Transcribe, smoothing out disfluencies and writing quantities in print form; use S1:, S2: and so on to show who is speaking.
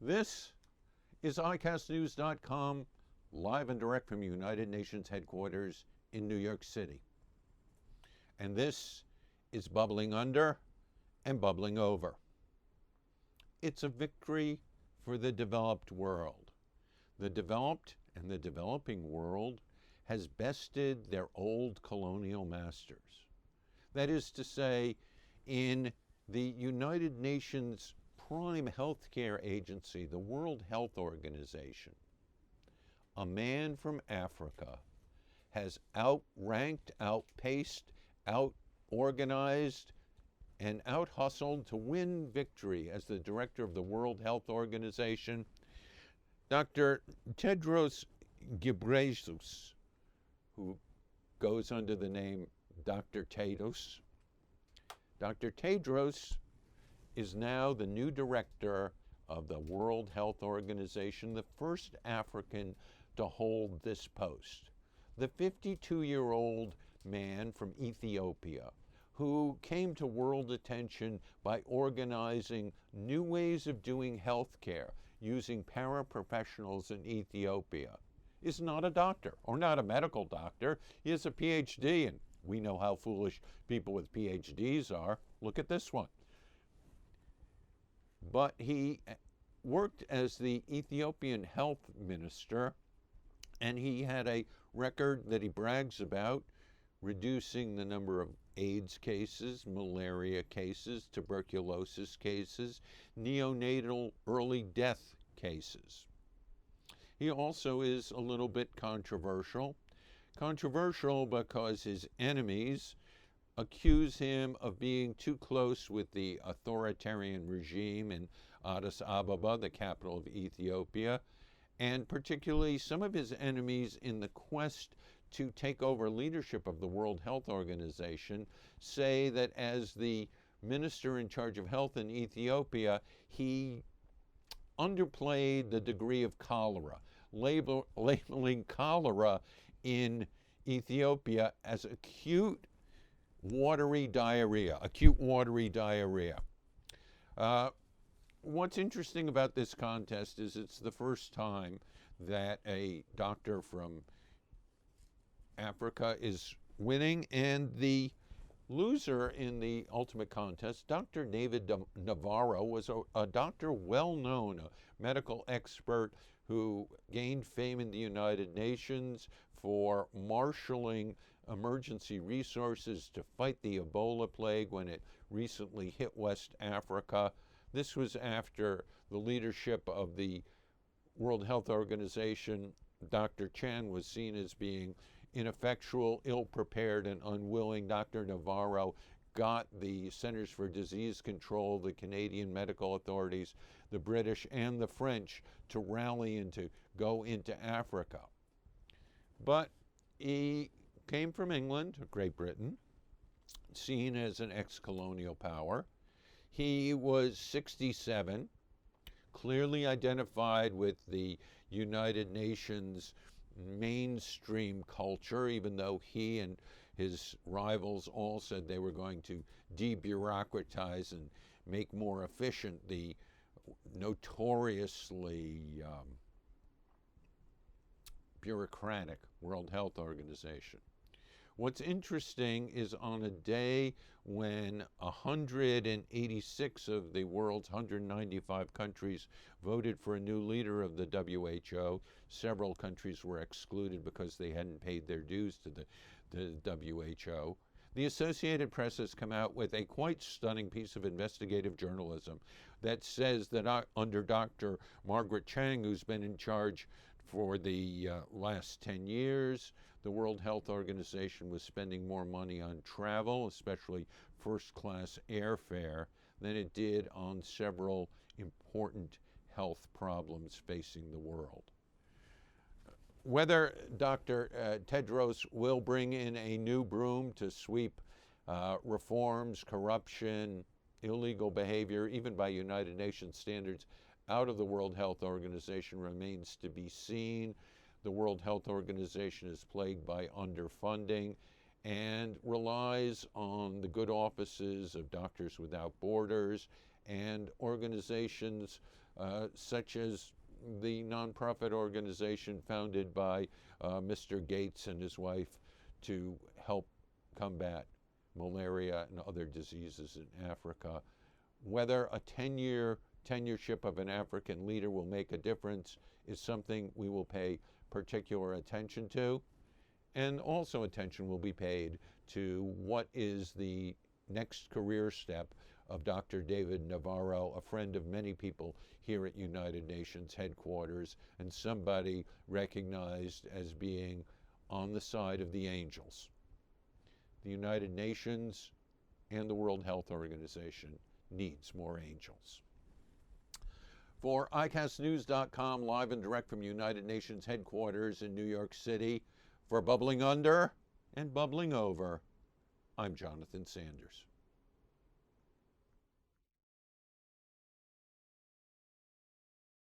S1: This is iCastNews.com, live and direct from United Nations headquarters in New York City. And this is Bubbling Under and Bubbling Over. It's a victory for the developed world. The developed and the developing world has bested their old colonial masters. That is to say, in the United Nations prime healthcare agency, the World Health Organization, a man from Africa has outranked, outpaced, out-organized, and out-hustled to win victory as the director of the World Health Organization. Dr. Tedros Ghebreyesus, who goes under the name Dr. Tedros. Dr. Tedros is now the new director of the World Health Organization, the first African to hold this post. The 52-year-old man from Ethiopia who came to world attention by organizing new ways of doing healthcare using paraprofessionals in Ethiopia, is not a doctor or not a medical doctor. He has a PhD, and we know how foolish people with PhDs are. Look at this one. But he worked as the Ethiopian health minister, and he had a record that he brags about, reducing the number of AIDS cases, malaria cases, tuberculosis cases, neonatal early death cases. He also is a little bit controversial. Controversial because his enemies accuse him of being too close with the authoritarian regime in Addis Ababa, the capital of Ethiopia, and particularly some of his enemies in the quest to take over leadership of the World Health Organization say that as the minister in charge of health in Ethiopia, he underplayed the degree of cholera, labeling cholera in Ethiopia as acute watery diarrhea. What's interesting about this contest is it's the first time that a doctor from Africa is winning, and the loser in the ultimate contest, Dr. David Navarro, was a doctor well known, a medical expert who gained fame in the United Nations for marshaling emergency resources to fight the Ebola plague when it recently hit West Africa. This was after the leadership of the World Health Organization. Dr. Chan was seen as being ineffectual, ill-prepared, and unwilling. Dr. Navarro got the Centers for Disease Control, the Canadian medical authorities, the British, and the French to rally and to go into Africa. But he came from England, Great Britain, seen as an ex-colonial power. He was 67, clearly identified with the United Nations mainstream culture, even though he and his rivals all said they were going to debureaucratize and make more efficient the notoriously bureaucratic World Health Organization. What's interesting is on a day when 186 of the world's 195 countries voted for a new leader of the WHO, several countries were excluded because they hadn't paid their dues to the WHO. The Associated Press has come out with a quite stunning piece of investigative journalism that says that under Dr. Margaret Chang, who's been in charge for the last 10 years, the World Health Organization was spending more money on travel, especially first-class airfare, than it did on several important health problems facing the world. Whether Dr. Tedros will bring in a new broom to sweep reforms, corruption, illegal behavior, even by United Nations standards, out of the World Health Organization remains to be seen. The World Health Organization is plagued by underfunding and relies on the good offices of Doctors Without Borders and organizations such as the nonprofit organization founded by Mr. Gates and his wife to help combat malaria and other diseases in Africa. Whether a 10-year tenureship of an African leader will make a difference is something we will pay particular attention to. And also attention will be paid to what is the next career step of Dr. David Navarro, a friend of many people here at United Nations headquarters, and somebody recognized as being on the side of the angels. The United Nations and the World Health Organization needs more angels. For ICASTnews.com, live and direct from United Nations headquarters in New York City, for Bubbling Under and Bubbling Over, I'm Jonathan Sanders.